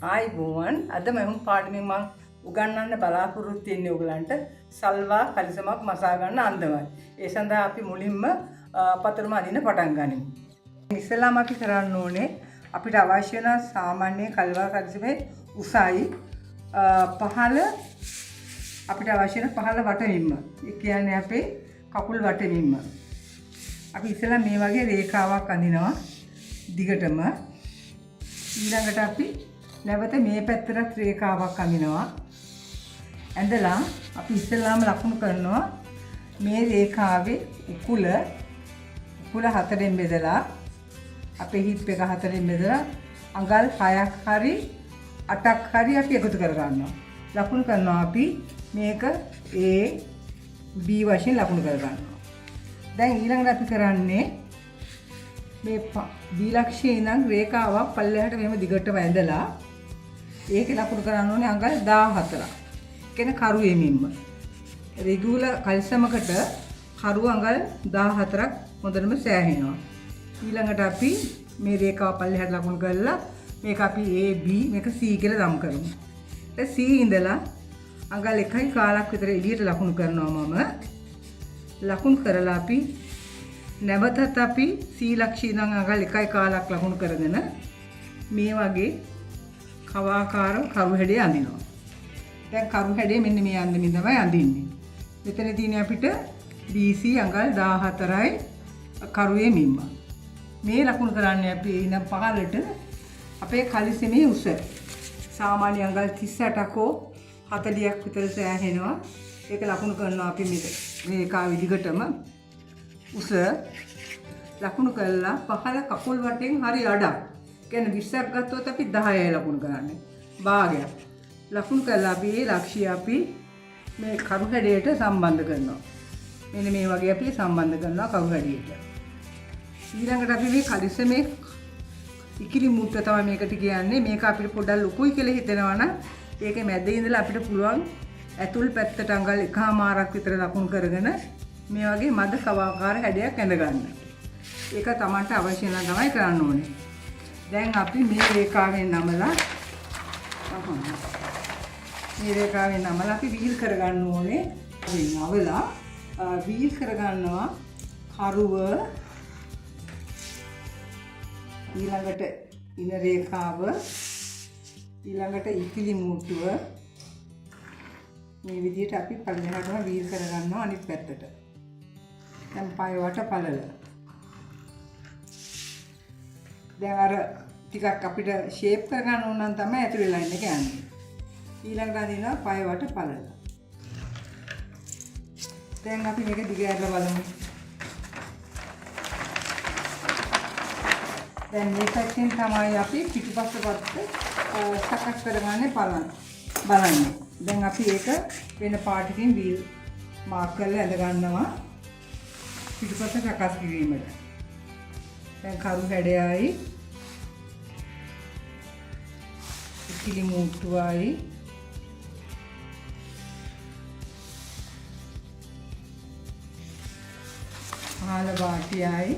ආයිබෝවන් අද මම පාඩමෙන් මම උගන්වන්න බලාපොරොත්තු වෙන්නේ ඔයගලන්ට සල්වා කලිසමක් මසා ගන්න අන්දමයි. ඒ සඳහා අපි මුලින්ම පතරම අදින්න පටන් ගනිමු. ඉස්සෙල්ලාම අපි කරන්න ඕනේ අපිට අවශ්‍ය වෙන සාමාන්‍ය කල්වා කලිසමේ උසයි පහළ අපිට අවශ්‍ය වෙන පහළ වටමින්ම. ඒ කියන්නේ අපේ කකුල් වටමින්ම. අපි ඉස්සෙල්ලා මේ වගේ රේඛාවක් අඳිනවා දිගටම. ඊළඟට අපි නැවත මේ පැත්තට රේඛාවක් අඳිනවා. ඇඳලා අපි ඉස්සෙල්ලාම ලකුණු කරනවා මේ රේඛාවේ උකුල හතරෙන් බෙදලා අපේ හිප් එක හතරෙන් බෙදලා අඟල් 6ක් හරි 8ක් හරි අපි එකතු කර ගන්නවා. ලකුණු කරනවා අපි මේක A B වශයෙන් ලකුණු කර ගන්නවා. දැන් ඊළඟට අපි කරන්නේ මේ B ලක්ෂයේ ඉඳන් රේඛාවක් පල්ලෙහාට මෙහෙම දිගටම ඇඳලා ඒකේ ලකුණු කරන්න ඕනේ අඟල් 14ක්. කියන කරුවෙමින්ම. රෙගුලර් කල්සමකට කරුව අඟල් 14ක් හොඳටම සෑහෙනවා. ඊළඟට අපි මේ රේඛාව පල්ලෙහාට ලකුණු කරලා මේක අපි A B මේක C කියලා නම් කරමු. ඊට C ඉඳලා අඟල් 1යි කාලක් විතර එළියට ලකුණු කරනවා මම. ලකුණු කරලා අපි නැවතත් අපි C ලක්ෂය ඉඳන් අඟල් 1යි කාලක් ලකුණු කරගෙන මේ වගේ කවාකාරව කරු හැඩය අඳිනවා. දැන් කරු හැඩය මෙන්න මේ අන්දමින් තමයි අඳින්නේ. මෙතන තියෙන්නේ අපිට BC අඟල් 14යි කරුවේ මිම්ම. මේ ලකුණු කරන්නේ අපි ඉඳන් පහළට අපේ කලිසමේ උස. සාමාන්‍ය අඟල් 38ක 40ක් විතර සෑහෙනවා. ඒක ලකුණු කරනවා අපි මේ කාවි දිගටම උස ලකුණු කළා පහළ කකුල් වටෙන් හරි අඩක්. කියන්නේ 20ක් ගත්තොත් අපි 10යි ලකුණු කරන්නේ. භාගයක්. ලකුණු කළා අපි මේ ලක්ෂ්‍ය අපි මේ කරු හැඩයට සම්බන්ධ කරනවා. මෙන්න මේ වගේ අපි සම්බන්ධ කරනවා කරු හැඩයට. ඊළඟට අපි මේ කලිසමේ ඉකිලි මුට්ට තමයි මේකට කියන්නේ. මේක අපිට පොඩ්ඩක් ලොකුයි කියලා හිතෙනවා නම් ඒකේ මැද ඉඳලා අපිට පුළුවන් ඇතුල් පැත්තට අඟල් 1මාරක් විතර ලකුණු කරගෙන මේ වගේ මද කවාකාර හැඩයක් ඇඳ ගන්න. ඒක Tamanට අවශ්‍ය නම් තමයි කරන්න ඕනේ. දැන් අපි මේ රේඛාවෙන් නමලා අපි වීල් කරගන්න ඕනේ. නවලා වීල් කරගන්නවා කරුව ඊළඟට ඉන රේඛාව ඊළඟට ඉකිලි මුට්ටුව මේ විදිහට අපි පල්ලෙහාටම වීල් කරගන්නවා අනිත් පැත්තට. දැන් පය වට පළල. දැන් අර ටිකක් අපිට ෂේප් කරගන්න ඕන නම් තමයි ඇතුලේ ලයින් එක යන්නේ. ඊළඟට අදිනවා පය වට පළල. දැන් අපි මේක දිග ඇරලා බලමු. දැන් මේ පැත්තෙන් තමයි අපි පිටුපස්ස පැත්ත සකස් කරගන්නේ බලන්නේ. දැන් අපි ඒක වෙන පාටකින් වීල් මාක් කරලා ඇඳ ගන්නවා පිටුපස්ස සකස් කිරීමට. දැන් කරු හැඩයයි ඉකිලි මුට්ටුවයි පහළ වාටියයි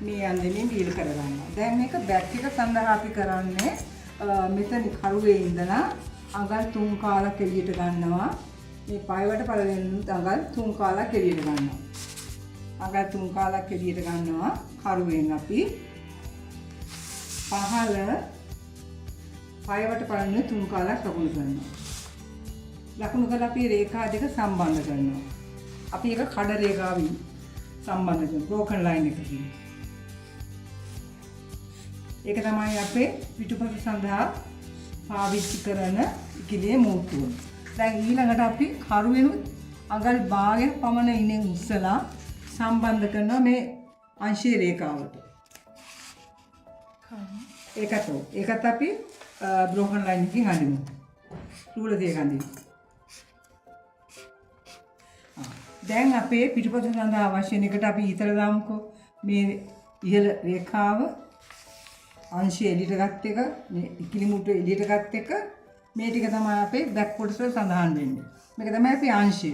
මේ අන්දමින් වීල් කරගන්නවා. දැන් මේක බැක් එක සඳහා අපි කරන්නේ මෙතන කරුවේ ඉඳලා අඟල් 3 කාලක් එළියට ගන්නවා. මේ පයවට පළවෙන් අඟල් 3 කාලක් එළියට ගන්නවා. අඟල් 3 කාලක් එළියට ගන්නවා කරුවෙන් අපි පහළ පයවට පළවෙන් 3 කාලක් ලකුණු කරනවා. ලකුණු කරලා අපි රේඛා දෙක සම්බන්ධ කරනවා. අපි ඒක කඩ රේඛාවෙන් සම්බන්ධ කරනවා. බ්‍රෝකන් ලයින් එකකින්. ඒක තමයි අපේ පිටුපස සඳහා පාවිච්චි කරන ඉකිලියේ මුට්ටුව. දැන් ඊළඟට අපි කරුවෙනුත් අඟල් භාගයක් පමණ ඉන්නේ උස්සලා සම්බන්ධ කරනවා මේ අංශීය රේඛාවට. ඒකත් අපි බ්‍රෝකන් ලයින් එකකින් අඳිමු. රූල දෙක අඳිමු. දැන් අපේ පිටුපස සඳහා අවශ්‍ය එකට අපි ඊතල දාමුකෝ. මේ ඉහළ රේඛාව අංශය එළියට ගත් එක මේ ඉකිලි මුට්ටුව එළියට ගත් එක මේ ටික තමයි අපේ බැක් කොටස සඳහන් වෙන්නේ. මේක තමයි අපි අංශය.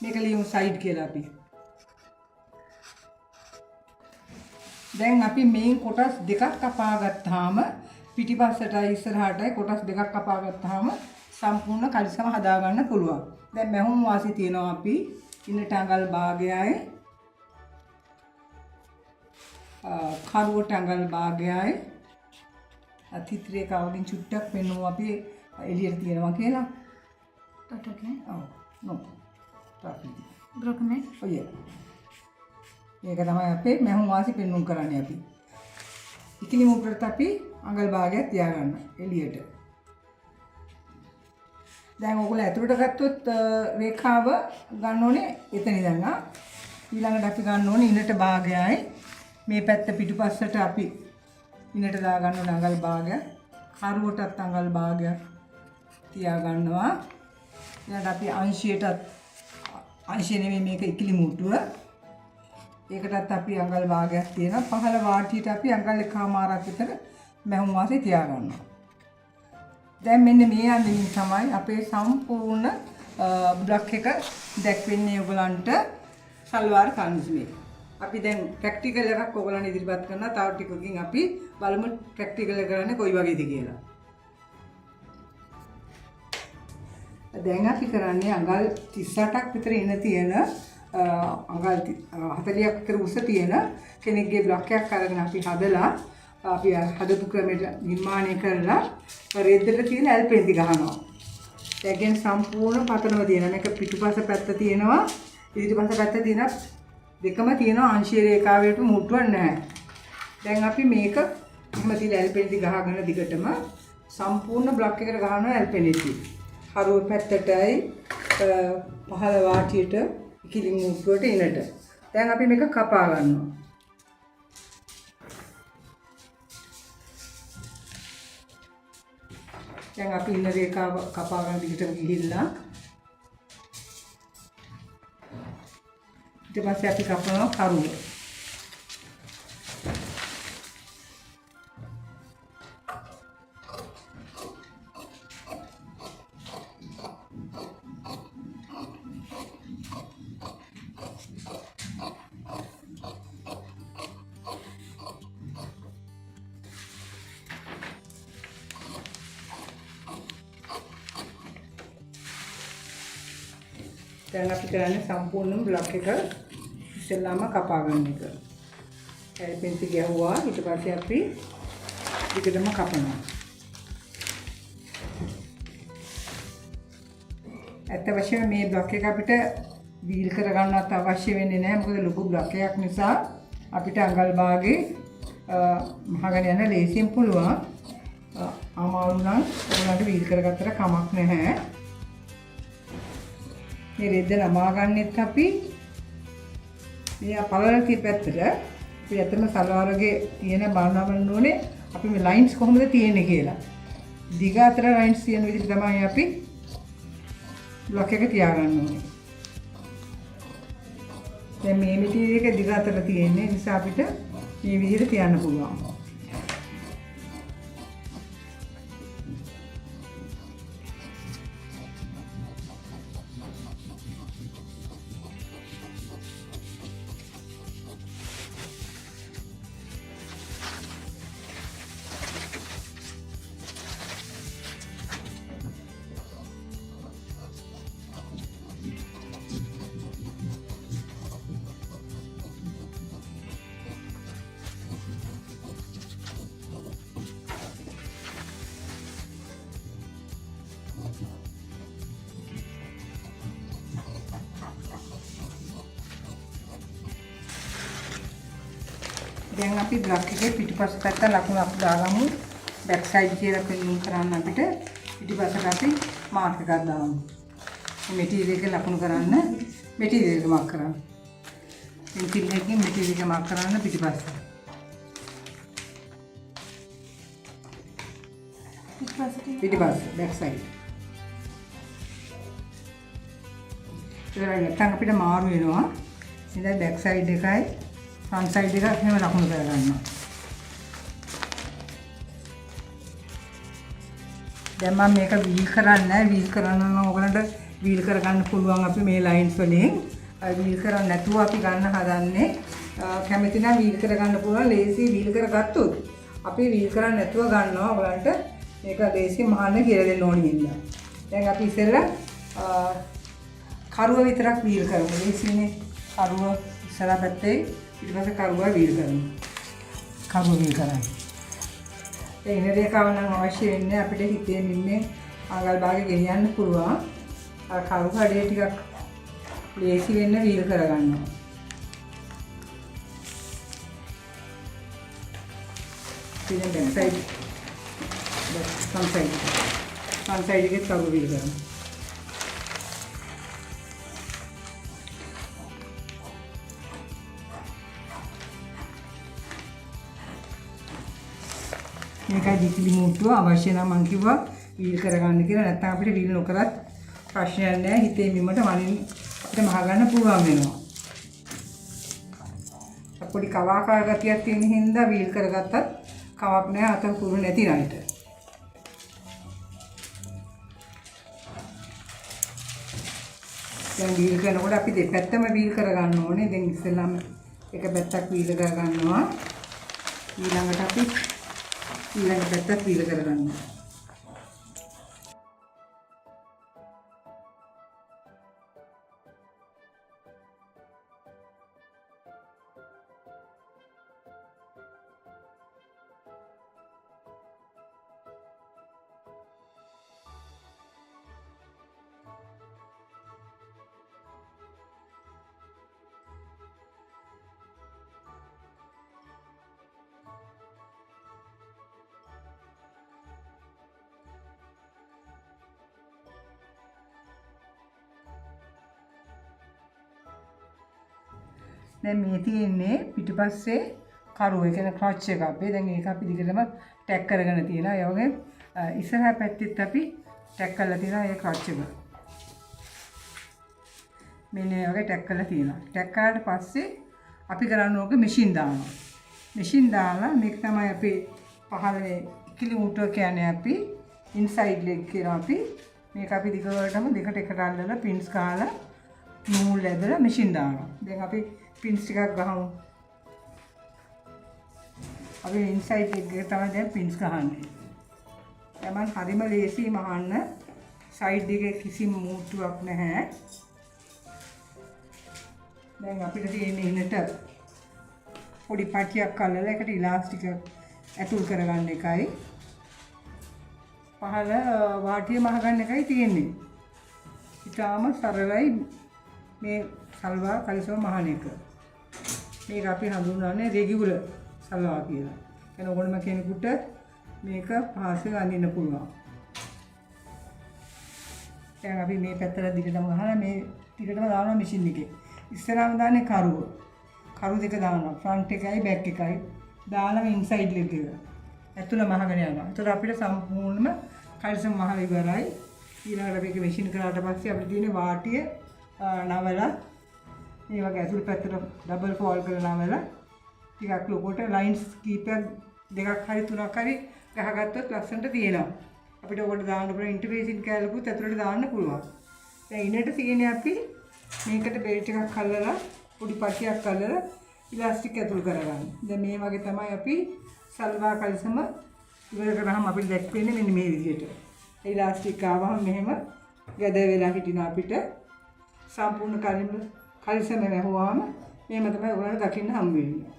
මේක ලියමු සයිඩ් කියලා අපි. දැන් අපි මේන් කොටස් දෙකක් කපා ගත්තාම පිටිපස්සටයි ඉස්සරහටයි කොටස් දෙකක් කපා ගත්තාම සම්පූර්ණ කලිසම හදා ගන්න පුළුවන්. දැන් මැහුම් වාසි තියෙනවා අපි ඉන්නට අඟල් භාගයයි කරුවට අඟල් භාගයයි අතිත්‍රේ කවලින් චුට්ටක් වෙනවා අපි එළියට තියනවා කියලා. Total. ඔව්. නෝ. තාපි. Broken it. ඔය. මේක තමයි අපේ මැහුම් වාසි පෙන්වුම් කරන්නේ අපි. ඉතින් මුකට අපි අඟල් භාගයක් තියාගන්න එළියට. දැන් ඔයගොල්ලෝ ඇතුළට ගත්තොත් රේඛාව ගන්න ඕනේ එතන ඉඳන් ඊළඟට අපි ගන්න ඕනේ ඉන්නට භාගයයි මේ පැත්ත පිටුපස්සට අපි ඉන්නට දා ගන්න ඕනේ අඟල් භාගයක් කරුවටත් අඟල් භාගයක් තියා ගන්නවා. ඊළඟට අපි අංශය නෙමෙයි මේක ඉකිලි මුට්ටුව. ඒකටත් අපි අඟල් භාගයක් තියෙනවා. පහළ වාටියට අපි අඟල් එකමාරක් විතර මැහුම් වාසි තියා ගන්නවා. දැන් මෙන්න මේ අන්දමින් තමයි අපේ සම්පූර්ණ බ්ලොක් එක දැක්වෙන්නේ ඔයගලන්ට සල්වාර කන්ස්මේ. අපි දැන් ප්‍රැක්ටිකල් එකක් ඔයගලන්ට ඉදිරිපත් කරනවා. තව ටිකකින් අපි බලමු ප්‍රැක්ටිකල් එක කරන්නේ කොයි වගේද කියලා. දැන් අපි කරන්නේ අඟල් 38ක් විතර ඉන්න තියෙන අඟල් 40ක් විතර උස තියෙන කෙනෙක්ගේ බ්ලොක් එකක් අරගෙන අපි හදලා අපි හදපු ක්‍රමයට නිර්මාණය කරලා රෙද්දට තියෙන ඇල්පෙන්ති ගහනවා. ඒ කියන්නේ සම්පූර්ණ පතනම තියෙනවා. මේක පිටුපස පැත්ත තියෙනවා, ඉදිරිපස පැත්ත තියෙනවා. දෙකම තියෙනවා අංශීය රේඛාවට මුට්ටුවක් නැහැ. දැන් අපි මේක එහෙම තියලා ඇල්පෙන්ති ගහගෙන දිගටම සම්පූර්ණ බ්ලොක් එකට ගහනවා ඇල්පෙන්ති. හරුව පැත්තටයි පහළ වාටියට ඉකිලි මුට්ටුවට ඉනට. දැන් අපි මේක කපා ගන්නවා. දැන් අපි ඉන්න රේඛාව කපා ගන්න දිගටම ගිහිල්ලා ඊට පස්සේ අපි කපනවා කරුව. දැන් අපි කරන්නේ සම්පූර්ණම බ්ලොක් එක ඉස්සෙල්ලාම කපා ගන්න එක. ඇල්පෙන්ති ගැහුවා ඊට පස්සේ අපි දිගටම කපනවා. ඇත්ත වශයෙන්ම මේ බ්ලොක් එක අපිට වීල් කරගන්නත් අවශ්‍ය වෙන්නේ නැහැ. මොකද ලොකු බ්ලොක් එකක් නිසා අපිට අඟල් භාගේ මහගෙන යන ලේසියෙන් පුළුවන්. අමාරු නම් ඔයාලට වීල් කරගත්තට කමක් නැහැ. මේ රෙද්ද නමා ගන්නෙත් අපි මේ පළල තිය පැත්තට අපි ඇත්තම සල්වාරගේ තියෙන බලන්න ඕනේ අපි මේ ලයින්ස් කොහොමද තියෙන්නේ කියලා. දිග අතර ලයින්ස් තියෙන විදිහට තමයි අපි බ්ලොක් එක තියාගන්න ඕනේ. දැන් මේ මිටි එක දිග අතර තියෙන්නේ නිසා අපිට මේ විදිහට තියන්න පුළුවන්. දැන් අපි බ්ලොක් එකේ පිටිපස්ස පැත්ත ලකුණු අපි දාගමු. බෑක් සයිඩ් කියලා පෙන්වන්න කරන්න අපිට පිටිපස්සට අපි මාර්ක් එකක් දාමු. මේ මෙටීරියල් එක ලකුණු කරන්න මෙටීරියල් එක මාර්ක් කරන්න. පෙන්සිල් එකකින් මෙටීරියල් එක මාර්ක් කරන්න පිටිපස්ස. පිටිපස්ස බෑක් සයිඩ්. ඒක නැත්නම් අපිට මාරු වෙනවා. ඉතින් බෑක් සයිඩ් එකයි front side එක එහෙම ලකුණු කරගන්නවා. දැන් මම මේක වීල් කරන්නේ නැහැ. වීල් කරන්න නම් ඔයගලන්ට වීල් කරගන්න පුළුවන් අපි මේ ලයින්ස් වලින්. වීල් කරන්නේ නැතුව අපි ගන්න හදන්නේ කැමති නම් වීල් කරගන්න පුළුවන්. ලේසි වීල් කරගත්තොත් අපි වීල් කරන්නේ නැතුව ගන්නවා. ඔයගලන්ට මේක ලේසි මහන්න කියලා දෙන්න ඕනි ඉන්න. දැන් අපි ඉස්සෙල්ලා කරුව විතරක් වීල් කරමු. ලේසිනේ කරුව ඉස්සලා පැත්තේ ඊට පස්සේ කරුව වීල් කරමු. කරුව වීල් කරන්නේ. ඒ ඉන රේඛාව නම් අවශ්‍ය වෙන්නේ අපිට හිතේ ඉන්නේ ආගල් භාගේ ගෙනියන්න පුළුවන්. අර කරු කඩේ ටිකක් ලේසි වෙන්න වීල් කරගන්නවා. ඉතින් දැන් සයිඩ් front side එකේ කරු වීල් කරනවා. මේකයි දිකිලි මුට්ටුව අවශ්‍ය නම් මං කිව්වා වීල් කරගන්න කියලා. නැත්නම් අපිට වීල් නොකරත් ප්‍රශ්නයක් නැහැ. හිතේ මිමට වලින් අපිට මහ ගන්න පුළුවන් වෙනවා. පොඩි කවාකාර ගතියක් තියෙන හින්දා වීල් කරගත්තත් කවක් නැහැ අත කුරු නැති රයිට. දැන් වීල් කරනකොට අපි දෙපැත්තම වීල් කරගන්න ඕනේ. දැන් ඉස්සෙල්ලාම එක පැත්තක් වීල් කරගන්නවා. ඊළඟට අපි ඊළඟ පැත්තත් වීල් කරගන්නවා. දැන් මේ තියෙන්නේ පිටිපස්සේ කරුව. ඒ කියන්නේ ක්ලච් එක අපේ. දැන් ඒක අපි දිගටම ටැග් කරගෙන තියෙනවා. ඒ වගේ ඉස්සරහා පැත්තෙත් අපි ටැග් කරලා තියෙනවා ඒ ක්ලච් එක. මෙන්න මේ වගේ ටැග් කරලා තියෙනවා. ටැග් කරාට පස්සේ අපි කරන්න ඕක මැෂින් දානවා. මැෂින් දාලා මේක තමයි අපේ පහළේ ඉකිලි මුට්ටුව කියන්නේ අපි ඉන්සයිඩ් ලෙග් කියලා අපි මේක අපි දිගටම දෙකට එකට අල්ලලා පින්ස් ගහලා නූල් ඇදලා මැෂින් දානවා. දැන් අපි පින්ස් ටිකක් ගහමු. අපි ඉන්සයිඩ් ලෙග් එක තමයි දැන් පින්ස් ගහන්නේ. තමන් හරිම ලේසි මහන්න. සයිඩ් එකේ කිසිම මුට්ටුවක් නැහැ. දැන් අපිට තියෙන්නේ ඉන්නට පොඩි පටියක් අල්ලලා ඒකට ඉලාස්ටික් ඇතුල් කරගන්න එකයි. පහළ වාටිය මහ ගන්න එකයි තියෙන්නේ. ඊටාම සරලයි මේ සල්වා කලිසම මහන එක. මේක අපි හඳුන්වන්නේ රෙගියුලර් සල්වා කියලා. එන ඕනම කෙනෙකුට මේක පහසුවෙන් අඳින්න පුළුවන්. දැන් අපි මේ පැත්තට දිගටම ගහලා මේ දිගටම දානවා මැෂින් එකේ. ඉස්සරහම දාන්නේ කරුව. කරු දෙක දානවා. ෆ්‍රන්ට් එකයි බෑක් එකයි. දාලා ඉන්සයිඩ් ලෙග් එක. ඇතුළ මහගෙන යනවා. ඒතර අපිට සම්පූර්ණම කලිසම මහ ඉවරයි. ඊළඟට මේක මැෂින් කරාට පස්සේ අපිට තියෙන්නේ වාටිය නවලා මේ වගේ ඇතුළු පැත්තට ඩබල් ෆෝල්ඩ් කරලා නවලා ටිකක් ලොකුට ලයින්ස් කීපයක් දෙකක් හරි තුනක් හරි ගහගත්තොත් ලස්සනට තියෙනවා. අපිට ඔකට දාන්න පුළුවන් ඉන්ටර්ෆේසින් කැලකුත් ඇතුළට දාන්න පුළුවන්. දැන් ඉන්නට තියෙන්නේ අපි මේකට බෙල්ට් එකක් අල්ලලා පොඩි පටියක් අල්ලලා ඉලාස්ටික් ඇතුල් කරගන්න. දැන් මේ වගේ තමයි අපි සල්වා කලිසම ඉවර කරාම අපිට දැක්වෙන්නේ මෙන්න මේ විදිහට. ඉලාස්ටික් ආවම මෙහෙම ගැද වෙලා හිටින අපිට සම්පූර්ණ කලිසම වැහුවාම මෙහෙම තමයි ඔයාලට දකින්න හම්බ වෙන්නේ.